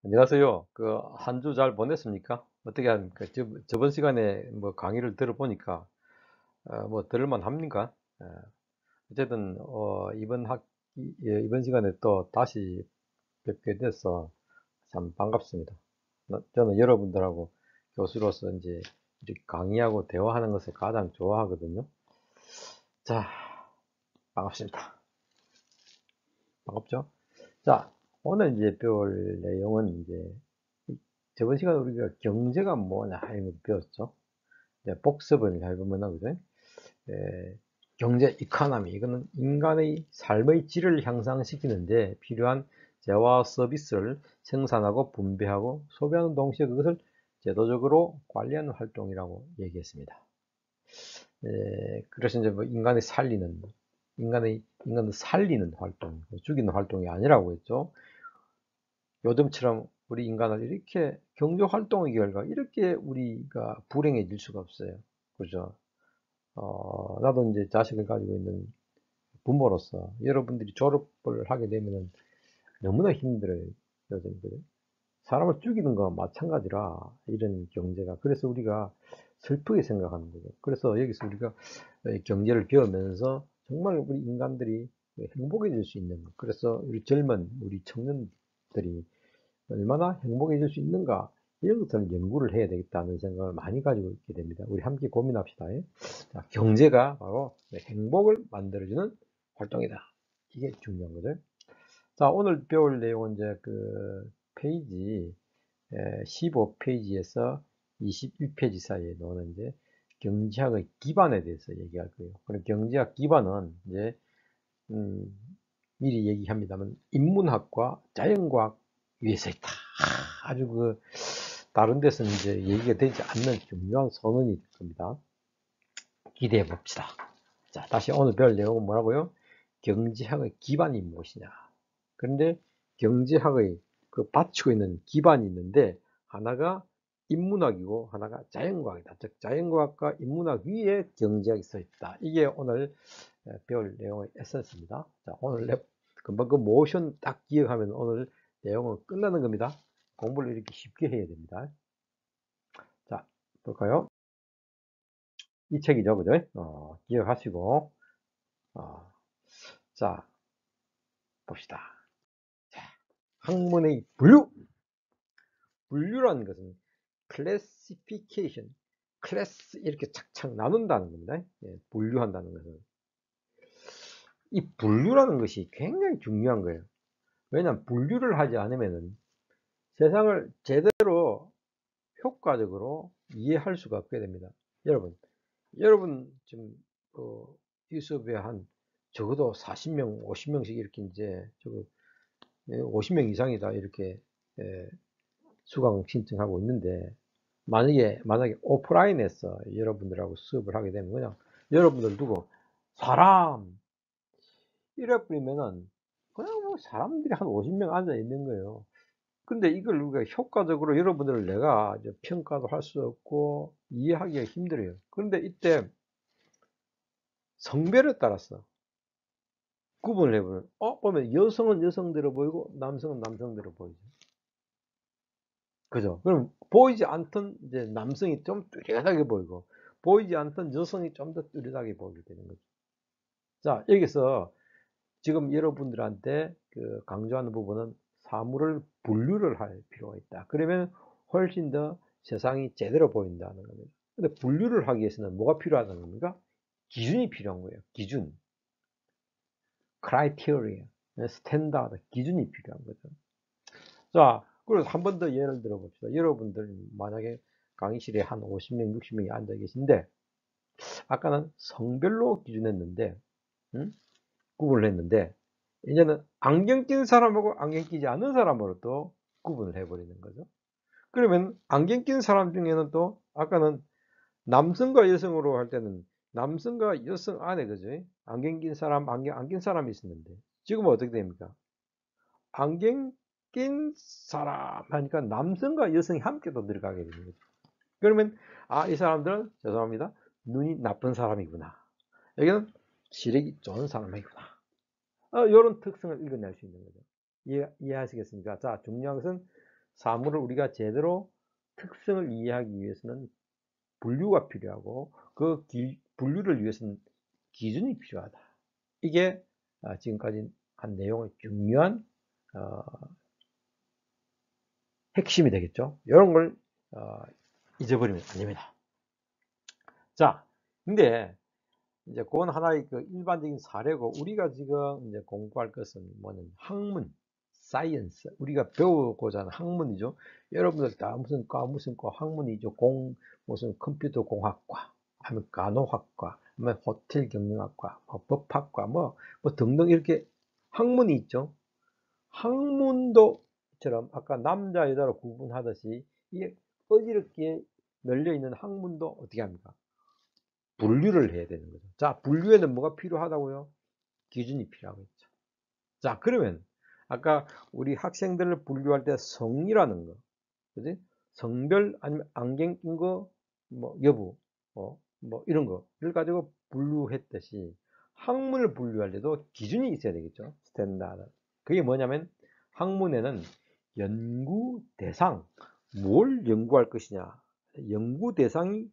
안녕하세요. 한 주 잘 보냈습니까? 어떻게 합니까? 저번 시간에 뭐 강의를 들어보니까 뭐 들을만 합니까? 어쨌든 이번 시간에 또 다시 뵙게 돼서 참 반갑습니다. 저는 여러분들하고 교수로서 이제 이렇게 강의하고 대화하는 것을 가장 좋아하거든요. 자, 반갑습니다. 반갑죠? 자, 오늘 이제 배울 내용은 이제 저번 시간에 우리가 경제가 뭐냐 이런 거 배웠죠. 복습을 해보면 그죠? 경제 이코노미 이거는 인간의 삶의 질을 향상시키는데 필요한 재화 서비스를 생산하고 분배하고 소비하는 동시에 그것을 제도적으로 관리하는 활동이라고 얘기했습니다. 그래서 이제 뭐 인간을 살리는 활동, 죽이는 활동이 아니라고 했죠. 요즘처럼 우리 인간을 이렇게 경제 활동의 결과 이렇게 우리가 불행해질 수가 없어요. 그죠? 나도 이제 자식을 가지고 있는 부모로서 여러분들이 졸업을 하게 되면은 너무나 힘들어요. 요즘 그죠? 사람을 죽이는 거와 마찬가지라 이런 경제가. 그래서 우리가 슬프게 생각하는 거죠. 그래서 여기서 우리가 경제를 배우면서 정말 우리 인간들이 행복해질 수 있는 것. 그래서 우리 청년들이 얼마나 행복해질 수 있는가 이런 것들을 연구를 해야 되겠다는 생각을 많이 가지고 있게 됩니다. 우리 함께 고민합시다. 자, 경제가 바로 행복을 만들어주는 활동이다. 이게 중요한 거죠. 자, 오늘 배울 내용은 이제 페이지 15페이지에서 21페이지 사이에 나오는 이제 경제학의 기반에 대해서 얘기할 거예요. 그럼 경제학 기반은 이제 음, 미리 얘기합니다만 인문학과 자연과학 위에서 있다. 아주 다른 데서는 이제 얘기가 되지 않는 중요한 선언이 될 겁니다. 기대해 봅시다. 자, 다시 오늘 배울 내용은 뭐라고요? 경제학의 기반이 무엇이냐. 그런데 경제학의 받치고 있는 기반이 있는데 하나가 인문학이고 하나가 자연과학이다. 즉 자연과학과 인문학 위에 경제학이 써 있다. 이게 오늘 배울 내용의 에센스입니다. 자, 오늘 금방 그 모션 딱 기억하면 오늘 내용은 끝나는 겁니다. 공부를 이렇게 쉽게 해야 됩니다. 자, 볼까요? 이 책이죠, 그죠? 기억하시고, 어, 자, 봅시다. 자, 학문의 분류! 분류라는 것은 classification, 클래스 이렇게 착착 나눈다는 겁니다. 분류한다는 것은. 이 분류라는 것이 굉장히 중요한 거예요. 왜냐하면 분류를 하지 않으면은 세상을 제대로 효과적으로 이해할 수가 없게 됩니다. 여러분 지금 이 수업에 한 적어도 40명, 50명씩 이렇게 이제 50명 이상이다 이렇게 수강 신청하고 있는데 만약에 오프라인에서 여러분들하고 수업을 하게 되면 그냥 여러분들 두고 사람 이래 버리면은 그냥 뭐 사람들이 한 50명 앉아 있는 거예요. 근데 이걸 우리가 효과적으로 여러분들을 내가 이제 평가도 할 수 없고 이해하기가 힘들어요. 그런데 이때 성별에 따라서 구분을 해보면, 보면 여성은 여성대로 보이고 남성은 남성대로 보이죠. 그죠? 그럼 보이지 않던 이제 남성이 좀 뚜렷하게 보이고 보이지 않던 여성이 좀 더 뚜렷하게 보이게 되는 거죠. 자, 여기서 지금 여러분들한테 강조하는 부분은 사물을 분류를 할 필요가 있다. 그러면 훨씬 더 세상이 제대로 보인다는 겁니다. 근데 분류를 하기 위해서는 뭐가 필요하다는 겁니까? 기준이 필요한 거예요. 기준. criteria, 스탠다드, 기준이 필요한 거죠. 자, 그래서 한 번 더 예를 들어 봅시다. 여러분들 만약에 강의실에 한 50명, 60명이 앉아 계신데 아까는 성별로 기준했는데 구분을 했는데 이제는 안경 낀 사람하고 안경 끼지 않는 사람으로 또 구분을 해버리는 거죠. 그러면 안경 낀 사람 중에는 또 아까는 남성과 여성으로 할 때는 남성과 여성 안에 그죠? 안경 낀 사람, 안경 안 낀 사람이 있었는데 지금은 어떻게 됩니까? 안경 낀 사람 하니까 남성과 여성이 함께 또 들어가게 되는 거죠. 그러면 이 사람들은 죄송합니다. 눈이 나쁜 사람이구나. 여기는 시력이 좋은 사람이구나. 이런 특성을 읽어낼 수 있는 거죠. 이해하시겠습니까? 자, 중요한 것은 사물을 우리가 제대로 특성을 이해하기 위해서는 분류가 필요하고 그 분류를 위해서는 기준이 필요하다. 이게 지금까지 한 내용의 중요한 핵심이 되겠죠. 이런 걸 잊어버리면 안 됩니다. 자, 근데 이제 그건 하나의 그 일반적인 사례고 우리가 지금 이제 공부할 것은 뭐냐면 학문, 사이언스. 우리가 배우고자 하는 학문이죠. 여러분들 다 무슨 과 학문이죠. 무슨 컴퓨터 공학과, 아니면 간호학과, 아니면 호텔 경영학과, 뭐 법학과, 뭐 등등 이렇게 학문이 있죠. 학문도처럼 아까 남자 여자로 구분하듯이 이게 어지럽게 널려 있는 학문도 어떻게 합니까? 분류를 해야 되는 거죠. 자, 분류에는 뭐가 필요하다고요? 기준이 필요하겠죠. 자, 그러면 아까 우리 학생들을 분류할 때 성이라는 거, 그지? 성별 아니면 안경 낀 거, 뭐 여부, 뭐 이런 거를 가지고 분류했듯이 학문을 분류할 때도 기준이 있어야 되겠죠. 스탠다드. 그게 뭐냐면 학문에는 연구 대상, 뭘 연구할 것이냐, 연구 대상이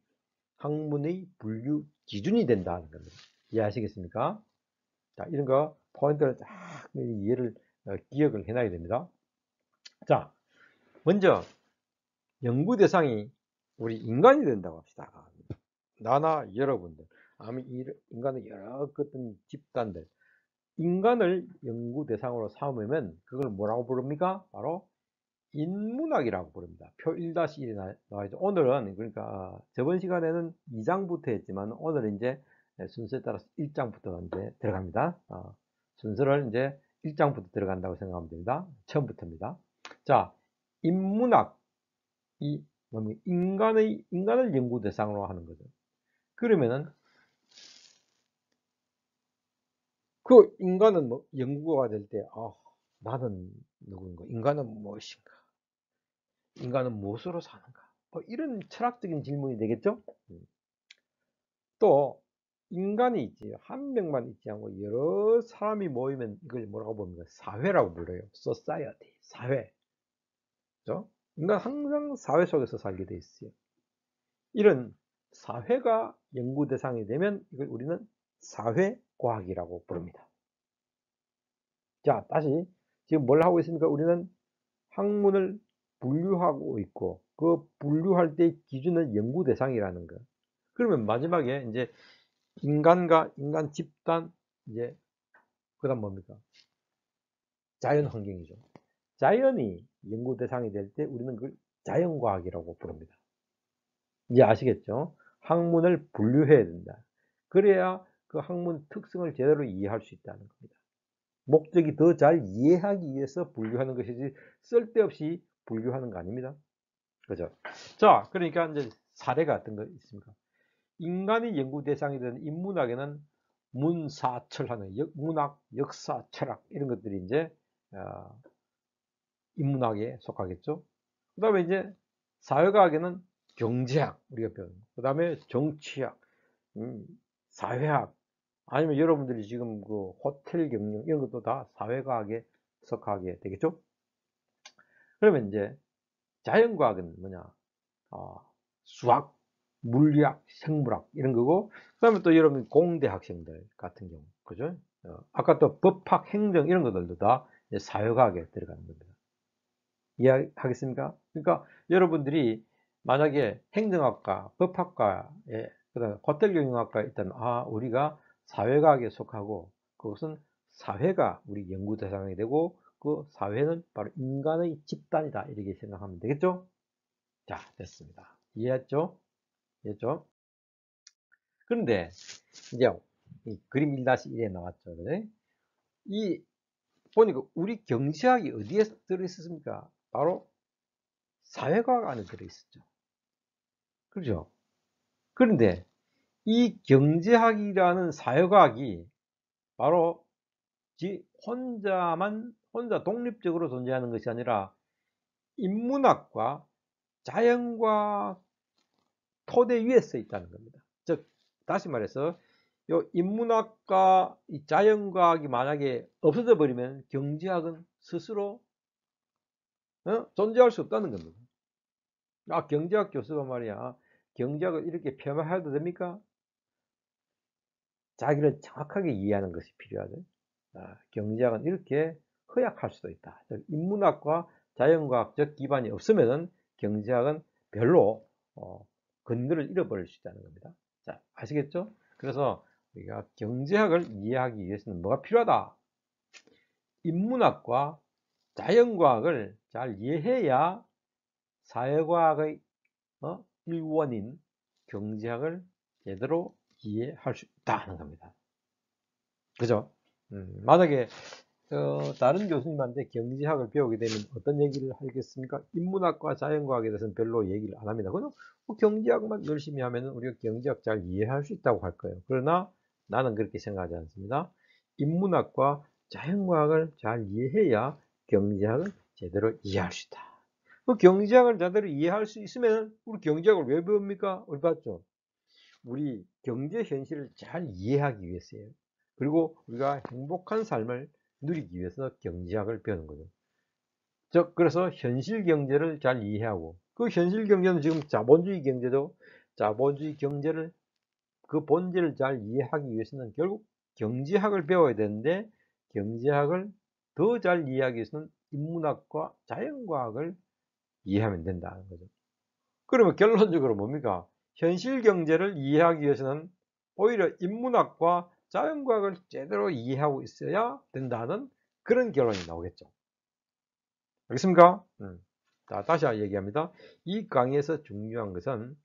학문의 분류 기준이 된다는 겁니다. 이해하시겠습니까? 자, 이런 거 포인트를 딱 이해를 기억을 해놔야 됩니다. 자, 먼저 연구 대상이 우리 인간이 된다고 합시다. 나나 여러분들, 아니 인간의 여러 어떤 집단들, 인간을 연구 대상으로 삼으면 그걸 뭐라고 부릅니까? 바로 인문학이라고 부릅니다. 표 1-1에 나와있죠. 오늘은 그러니까 저번 시간에는 2장부터 했지만 오늘은 이제 순서에 따라서 1장부터 이제 들어갑니다. 순서를 이제 1장부터 들어간다고 생각하면 됩니다. 처음부터입니다. 자, 인문학 이 뭡니까? 인간을 연구 대상으로 하는 거죠. 그러면은 그 인간은 뭐 연구가 될 때 나는 누구인가? 인간은 무엇인가? 인간은 무엇으로 사는가? 뭐 이런 철학적인 질문이 되겠죠? 또 인간이 있지 한 명만 있지 않고 여러 사람이 모이면 이걸 뭐라고 봅니까? 사회라고 불러요. society, 사회. 그죠? 인간 항상 사회 속에서 살게 돼 있어요. 이런 사회가 연구 대상이 되면 이걸 우리는 사회과학이라고 부릅니다. 자, 다시 지금 뭘 하고 있습니까? 우리는 학문을 분류하고 있고 그 분류할 때 기준은 연구 대상이라는 거. 그러면 마지막에 이제 인간과 인간 집단 이제 그다음 뭡니까? 자연 환경이죠. 자연이 연구 대상이 될 때 우리는 그걸 자연과학이라고 부릅니다. 이제 아시겠죠? 학문을 분류해야 된다. 그래야 그 학문 특성을 제대로 이해할 수 있다는 겁니다. 목적이 더 잘 이해하기 위해서 분류하는 것이지 쓸데없이 분류하는 거 아닙니다. 그죠? 자, 그러니까 이제 사례가 어떤 거 있습니까? 인간이 연구 대상이 되는 인문학에는 문사철하는 문학, 역사, 철학 이런 것들이 이제 인문학에 속하겠죠. 그 다음에 이제 사회과학에는 경제학 우리가 배우는 그 다음에 정치학, 사회학 아니면 여러분들이 지금 그 호텔 경영 이런 것도 다 사회과학에 속하게 되겠죠. 그러면 이제 자연과학은 뭐냐? 수학, 물리학, 생물학 이런 거고 그 다음에 또 여러분 공대 학생들 같은 경우 그죠? 아까 또 법학, 행정 이런 것들도 다 사회과학에 들어가는 겁니다. 이해하겠습니까? 그러니까 여러분들이 만약에 행정학과, 법학과에 그다음에 호텔 경영학과에 있다면 우리가 사회과학에 속하고 그것은 사회가 우리 연구 대상이 되고 그 사회는 바로 인간의 집단이다 이렇게 생각하면 되겠죠? 자, 됐습니다. 이해했죠? 이해했죠? 그런데 이제 이 그림 1-1에 나왔죠. 그래? 이 보니까 우리 경제학이 어디에 들어있었습니까? 바로 사회과학 안에 들어있었죠. 그렇죠? 그런데 이 경제학이라는 사회과학이 바로 혼자 독립적으로 존재하는 것이 아니라 인문학과 자연과학 토대 위에 서 있다는 겁니다. 즉 다시 말해서 이 인문학과 이 자연과학이 만약에 없어져 버리면 경제학은 스스로 존재할 수 없다는 겁니다. 경제학 교수가 말이야, 경제학을 이렇게 폄하해도 됩니까? 자기를 정확하게 이해하는 것이 필요하죠. 경제학은 이렇게 허약할 수도 있다. 즉, 인문학과 자연과학적 기반이 없으면은 경제학은 별로 근거를 잃어버릴 수 있다는 겁니다. 자, 아시겠죠? 그래서 우리가 경제학을 이해하기 위해서는 뭐가 필요하다? 인문학과 자연과학을 잘 이해해야 사회과학의 일원인 경제학을 제대로 이해할 수 있다는 겁니다. 그죠? 만약에 다른 교수님한테 경제학을 배우게 되면 어떤 얘기를 하겠습니까? 인문학과 자연과학에 대해서는 별로 얘기를 안 합니다. 그냥 경제학만 열심히 하면 우리가 경제학 잘 이해할 수 있다고 할 거예요. 그러나 나는 그렇게 생각하지 않습니다. 인문학과 자연과학을 잘 이해해야 경제학을 제대로 이해할 수 있다. 그 경제학을 제대로 이해할 수 있으면 우리 경제학을 왜 배웁니까? 우리 봤죠? 우리 경제 현실을 잘 이해하기 위해서예요. 그리고 우리가 행복한 삶을 누리기 위해서 경제학을 배우는 거죠. 즉, 그래서 현실 경제를 잘 이해하고, 그 현실 경제는 지금 자본주의 경제죠. 자본주의 경제를, 그 본질을 잘 이해하기 위해서는 결국 경제학을 배워야 되는데, 경제학을 더 잘 이해하기 위해서는 인문학과 자연과학을 이해하면 된다는 거죠. 그러면 결론적으로 뭡니까? 현실 경제를 이해하기 위해서는 오히려 인문학과 자연과학을 제대로 이해하고 있어야 된다는 그런 결론이 나오겠죠. 알겠습니까? 자, 다시 얘기합니다. 이 강의에서 중요한 것은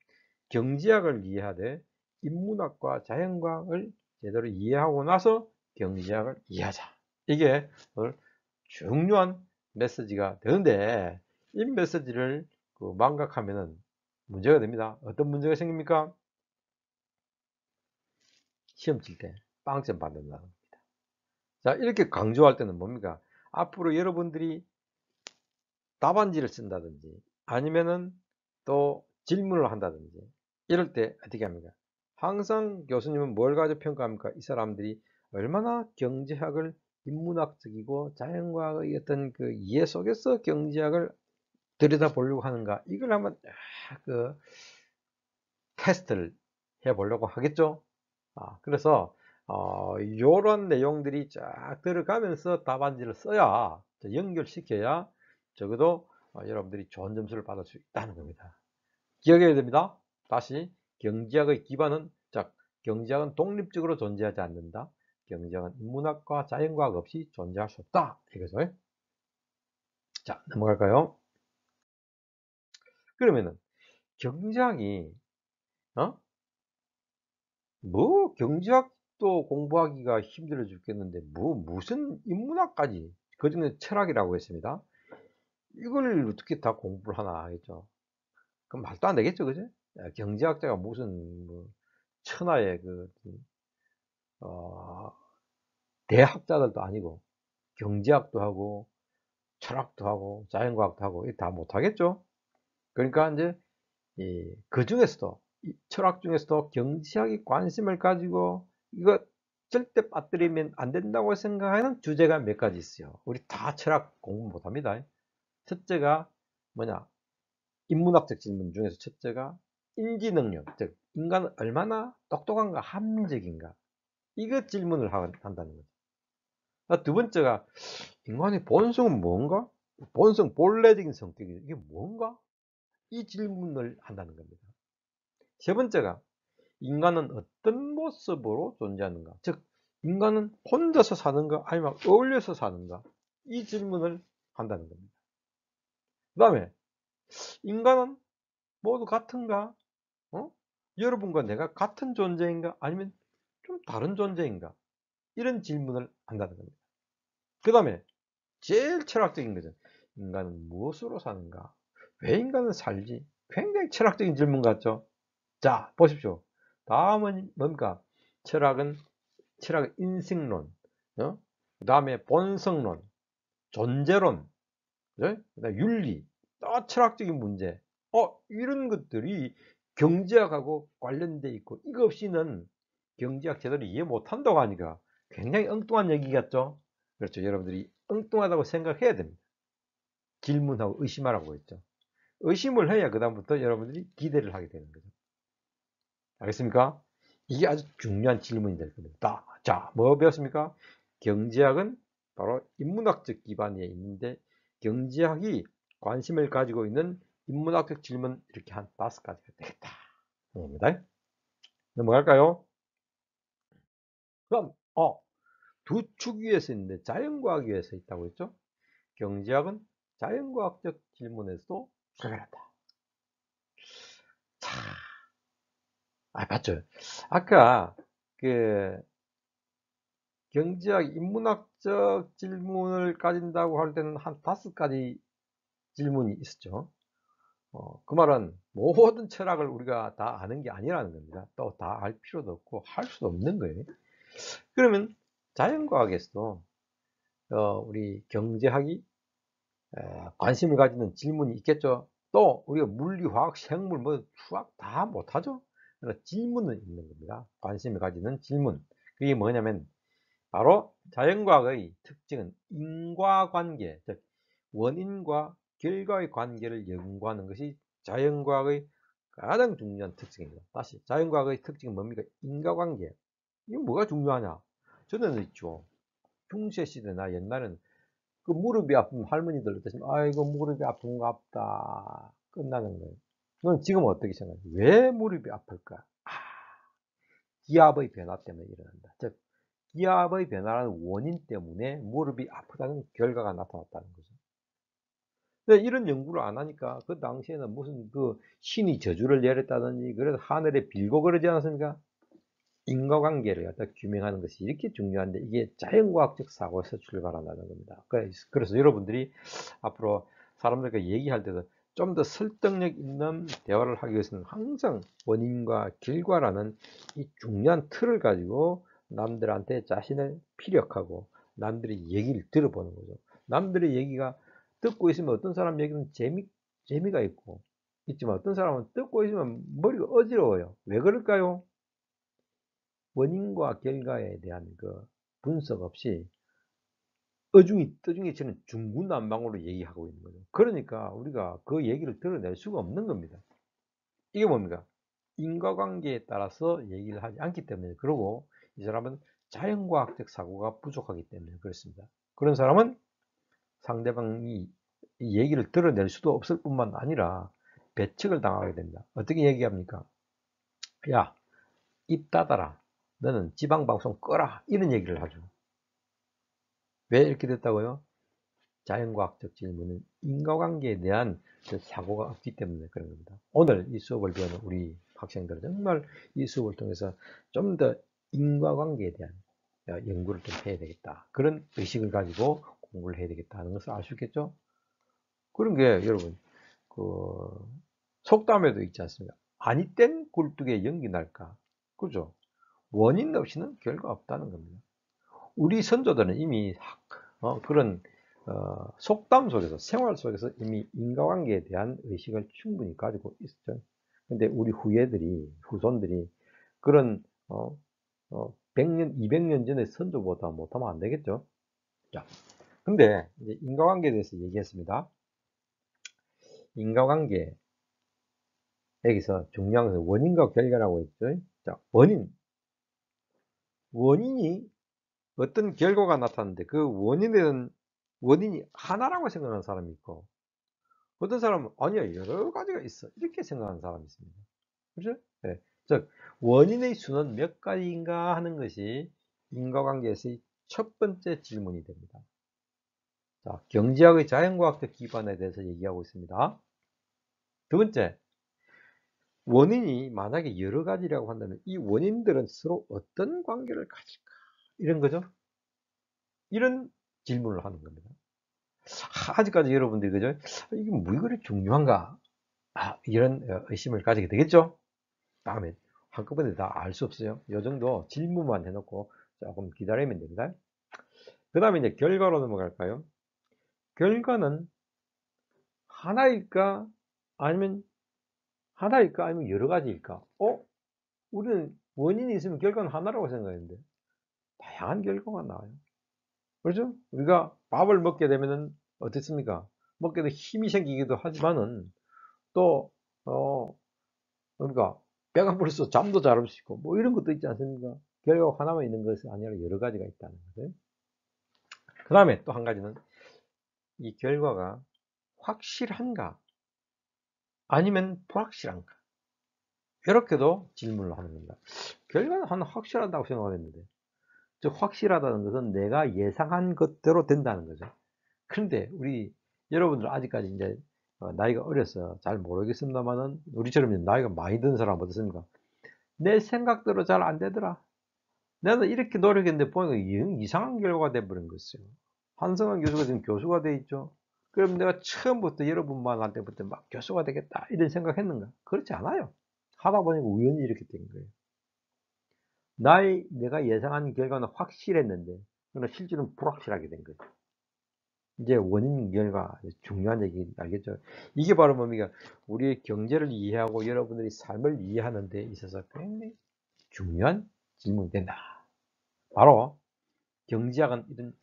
경제학을 이해하되 인문학과 자연과학을 제대로 이해하고 나서 경제학을 이해하자. 이게 오늘 중요한 메시지가 되는데, 이 메시지를 망각하면은 문제가 됩니다. 어떤 문제가 생깁니까? 시험 칠 때 빵점 받는다는 겁니다. 자, 이렇게 강조할 때는 뭡니까? 앞으로 여러분들이 답안지를 쓴다든지 아니면은 또 질문을 한다든지 이럴 때 어떻게 합니까? 항상 교수님은 뭘 가지고 평가합니까? 이 사람들이 얼마나 경제학을 인문학적이고 자연과학의 어떤 그 이해 속에서 경제학을 들여다보려고 하는가? 이걸 한번 테스트를 해보려고 하겠죠. 그래서 이런 내용들이 쫙 들어가면서 답안지를 써야, 연결시켜야 적어도 여러분들이 좋은 점수를 받을 수 있다는 겁니다. 기억해야 됩니다. 다시, 경제학의 기반은, 자, 경제학은 독립적으로 존재하지 않는다. 경제학은 인문학과 자연과학 없이 존재할 수 없다. 이거죠. 자, 넘어갈까요? 그러면은 경제학이 경제학도 공부하기가 힘들어 죽겠는데 무슨 인문학까지, 그중에 철학이라고 했습니다. 이걸 어떻게 다 공부를 하나 하겠죠. 그럼 말도 안 되겠죠, 그죠? 경제학자가 무슨 천하의 어, 대학자들도 아니고 경제학도 하고 철학도 하고 자연과학도 하고 다 못하겠죠. 그러니까 이제 그 중에서도, 철학 중에서도 경제학에 관심을 가지고 이거 절대 빠뜨리면 안 된다고 생각하는 주제가 몇 가지 있어요. 우리 다 철학 공부 못합니다. 첫째가 뭐냐? 인문학적 질문 중에서 첫째가 인지능력, 즉 인간은 얼마나 똑똑한가, 합리적인가, 이거 질문을 한다는 거죠. 두 번째가 인간의 본성은 뭔가? 본성, 본래적인 성격이 이게 뭔가? 이 질문을 한다는 겁니다. 세 번째가 인간은 어떤 모습으로 존재하는가? 즉, 인간은 혼자서 사는가 아니면 어울려서 사는가? 이 질문을 한다는 겁니다. 그 다음에 인간은 모두 같은가? 여러분과 내가 같은 존재인가? 아니면 좀 다른 존재인가? 이런 질문을 한다는 겁니다. 그 다음에 제일 철학적인 거죠. 인간은 무엇으로 사는가? 왜 인간은 살지? 굉장히 철학적인 질문 같죠? 자, 보십시오. 다음은 뭡니까? 철학은 인식론, 그 다음에 본성론, 존재론, 그다음에 윤리, 또 철학적인 문제, 이런 것들이 경제학하고 관련돼 있고, 이거 없이는 경제학 제대로 이해 못한다고 하니까 굉장히 엉뚱한 얘기 같죠? 그렇죠. 여러분들이 엉뚱하다고 생각해야 됩니다. 질문하고 의심하라고 했죠. 의심을 해야 그다음부터 여러분들이 기대를 하게 되는 거죠. 알겠습니까? 이게 아주 중요한 질문이 될 겁니다. 자, 뭐 배웠습니까? 경제학은 바로 인문학적 기반에 있는데 경제학이 관심을 가지고 있는 인문학적 질문 이렇게 한 5가지가 되겠다. 입니다. 넘어갈까요? 그럼 두 축 위에서 있는데 자연과학 위에서 있다고 했죠? 경제학은 자연과학적 질문에서도 출발한다. 자, 맞죠? 아까 그 경제학 인문학적 질문을 가진다고 할 때는 한 5가지 질문이 있었죠. 그 말은 모든 철학을 우리가 다 아는 게 아니라는 겁니다. 또 다 알 필요도 없고 할 수도 없는 거예요. 그러면 자연과학에서도 우리 경제학이 관심을 가지는 질문이 있겠죠. 또 우리가 물리, 화학, 생물, 뭐 수학 다 못하죠. 그러나 질문은 있는 겁니다. 관심을 가지는 질문. 그게 뭐냐면 바로 자연과학의 특징은 인과관계, 즉 원인과 결과의 관계를 연구하는 것이 자연과학의 가장 중요한 특징입니다. 다시 자연과학의 특징은 뭡니까? 인과관계. 이게 뭐가 중요하냐? 저는 있죠. 중세 시대나 옛날에는 그 무릎이 아픈 할머니들 어떠시면 아이고 무릎이 아픈가 보다 끝나는 거예요. 너는 지금 어떻게 생각해? 왜 무릎이 아플까? 기압의 변화 때문에 일어난다. 즉 기압의 변화라는 원인 때문에 무릎이 아프다는 결과가 나타났다는 거죠. 근데 이런 연구를 안 하니까 그 당시에는 무슨 그 신이 저주를 내렸다든지 그래서 하늘에 빌고 그러지 않았습니까? 인과관계를 갖다 규명하는 것이 이렇게 중요한데 이게 자연과학적 사고에서 출발한다는 겁니다. 그래서 여러분들이 앞으로 사람들과 얘기할 때도 좀 더 설득력 있는 대화를 하기 위해서는 항상 원인과 결과라는 이 중요한 틀을 가지고 남들한테 자신을 피력하고 남들의 얘기를 들어보는 거죠. 남들의 얘기가 듣고 있으면 어떤 사람 얘기는 재미가 있지만 어떤 사람은 듣고 있으면 머리가 어지러워요. 왜 그럴까요? 원인과 결과에 대한 그 분석 없이 떠중이 치는 중구난방으로 얘기하고 있는 거죠. 그러니까 우리가 그 얘기를 드러낼 수가 없는 겁니다. 이게 뭡니까? 인과관계에 따라서 얘기를 하지 않기 때문에 그러고 이 사람은 자연과학적 사고가 부족하기 때문에 그렇습니다. 그런 사람은 상대방이 이 얘기를 드러낼 수도 없을 뿐만 아니라 배척을 당하게 됩니다. 어떻게 얘기합니까? 야, 입 닫아라. 너는 지방방송 꺼라. 이런 얘기를 하죠. 왜 이렇게 됐다고요? 자연과학적 질문은 인과관계에 대한 그 사고가 없기 때문에 그런 겁니다. 오늘 이 수업을 배우는 우리 학생들은 정말 이 수업을 통해서 좀 더 인과관계에 대한 연구를 좀 해야 되겠다. 그런 의식을 가지고 공부를 해야 되겠다는 것을 알 수 있겠죠? 그런 게 여러분, 그 속담에도 있지 않습니까? 아니 땐 굴뚝에 연기 날까? 그죠? 원인 없이는 결과 없다는 겁니다. 우리 선조들은 이미 그런 속담 속에서 생활 속에서 이미 인과관계에 대한 의식을 충분히 가지고 있었죠. 근데 우리 후손들이 그런 100년, 200년 전의 선조보다 못하면 안 되겠죠. 자, 근데 이제 인과관계에 대해서 얘기했습니다. 인과관계 여기서 중요한 것은 원인과 결과라고 했죠. 자, 원인이 어떤 결과가 나타났는데 그 원인이 하나라고 생각하는 사람이 있고 어떤 사람은 아니야 여러 가지가 있어 이렇게 생각하는 사람이 있습니다. 그렇죠? 네. 즉 원인의 수는 몇 가지인가 하는 것이 인과관계에서의 첫 번째 질문이 됩니다. 자, 경제학의 자연과학적 기반에 대해서 얘기하고 있습니다. 두 번째, 원인이 만약에 여러 가지라고 한다면 이 원인들은 서로 어떤 관계를 가질까? 이런 거죠. 이런 질문을 하는 겁니다. 아직까지 여러분들이 그죠? 이게 뭐 그리 중요한가? 이런 의심을 가지게 되겠죠? 다음에 한꺼번에 다 알 수 없어요. 이 정도 질문만 해놓고 조금 기다리면 됩니다. 그 다음에 이제 결과로 넘어갈까요? 결과는 하나일까? 아니면 여러 가지일까? 우리는 원인이 있으면 결과는 하나라고 생각했는데 다양한 결과가 나와요. 그렇죠? 우리가 밥을 먹게 되면은 어떻습니까? 먹게 돼 힘이 생기기도 하지만은 또 그러니까 배가 불러서 잠도 잘 올 수 있고 뭐 이런 것도 있지 않습니까? 결과가 하나만 있는 것이 아니라 여러 가지가 있다는 거죠. 그 다음에 또 한 가지는 이 결과가 확실한가 아니면 불확실한가, 이렇게도 질문을 하는 겁니다. 결과는 하나 확실하다고 생각했는데, 즉 확실하다는 것은 내가 예상한 것대로 된다는 거죠. 그런데 우리 여러분들 아직까지 이제 나이가 어려서 잘 모르겠습니다만은, 우리처럼 이제 나이가 많이 든 사람은 어떻습니까? 내 생각대로 잘 안 되더라. 나는 이렇게 노력했는데 보니까 이상한 결과가 돼버린 거였어요. 한성환 교수가 지금 교수가 돼 있죠. 그럼 내가 처음부터 여러분만 할 때부터 막 교수가 되겠다 이런 생각했는가? 그렇지 않아요. 하다 보니까 우연히 이렇게 된 거예요. 내가 예상한 결과는 확실했는데, 그러나 실제는 불확실하게 된 거죠. 이제 원인 결과 중요한 얘기 알겠죠? 이게 바로 뭡니까? 우리의 경제를 이해하고 여러분들이 삶을 이해하는 데 있어서 굉장히 중요한 질문이 된다. 바로 경제학은 이런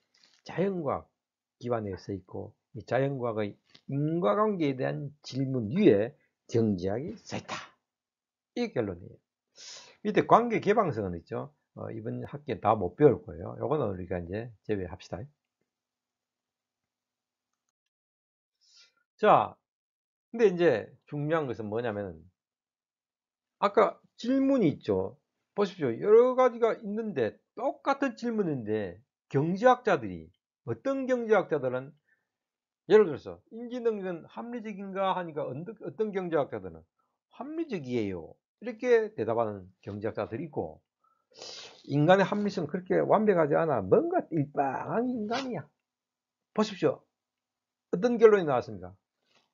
자연과학 기반에 서 있고, 이 자연과학의 인과관계에 대한 질문 위에 경제학이 서 있다. 이게 결론이에요. 밑에 관계 개방성은 있죠. 이번 학기에 다 못 배울 거예요. 요거는 우리가 이제 제외합시다. 자, 근데 이제 중요한 것은 뭐냐면, 아까 질문이 있죠. 보십시오. 여러 가지가 있는데 똑같은 질문인데, 경제학자들이, 어떤 경제학자들은 예를 들어서 인지능력은 합리적인가 하니까 어떤 경제학자들은 합리적이에요, 이렇게 대답하는 경제학자들이 있고, 인간의 합리성은 그렇게 완벽하지 않아, 뭔가 일방한 인간이야. 보십시오. 어떤 결론이 나왔습니까?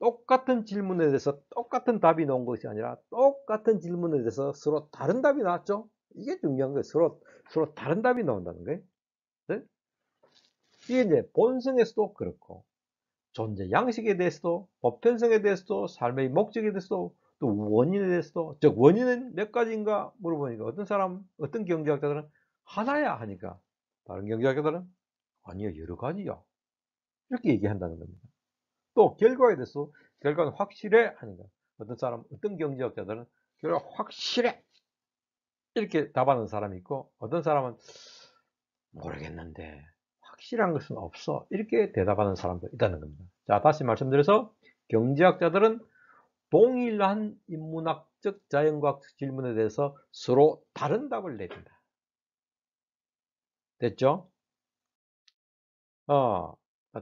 똑같은 질문에 대해서 똑같은 답이 나온 것이 아니라 똑같은 질문에 대해서 서로 다른 답이 나왔죠. 이게 중요한 거예요. 서로 다른 답이 나온다는 거예요. 네? 이게 이제 본성에서도 그렇고, 존재 양식에 대해서도, 보편성에 대해서도, 삶의 목적에 대해서도, 또 원인에 대해서도. 즉 원인은 몇 가지인가 물어보니까 어떤 경제학자들은 하나야 하니까, 다른 경제학자들은 아니요, 여러 가지야, 이렇게 얘기한다는 겁니다. 또 결과에 대해서, 결과는 확실해 하니까, 어떤 경제학자들은 결과 확실해, 이렇게 답하는 사람이 있고, 어떤 사람은 모르겠는데 확실한 것은 없어, 이렇게 대답하는 사람도 있다는 겁니다. 자, 다시 말씀드려서, 경제학자들은 동일한 인문학적 자연과학적 질문에 대해서 서로 다른 답을 내린다. 됐죠?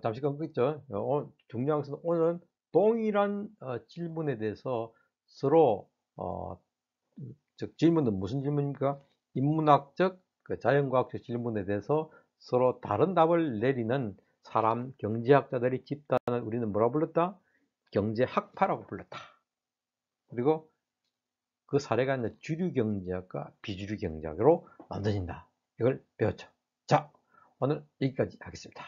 잠시 끊겠죠. 중요한 것은 오늘은 동일한 질문에 대해서 서로, 즉 질문은 무슨 질문입니까? 인문학적 자연과학적 질문에 대해서 서로 다른 답을 내리는 사람, 경제학자들의 집단을 우리는 뭐라고 불렀다? 경제학파라고 불렀다. 그리고 그 사례가 이제 주류 경제학과 비주류 경제학으로 나눠진다. 이걸 배웠죠. 자, 오늘 여기까지 하겠습니다.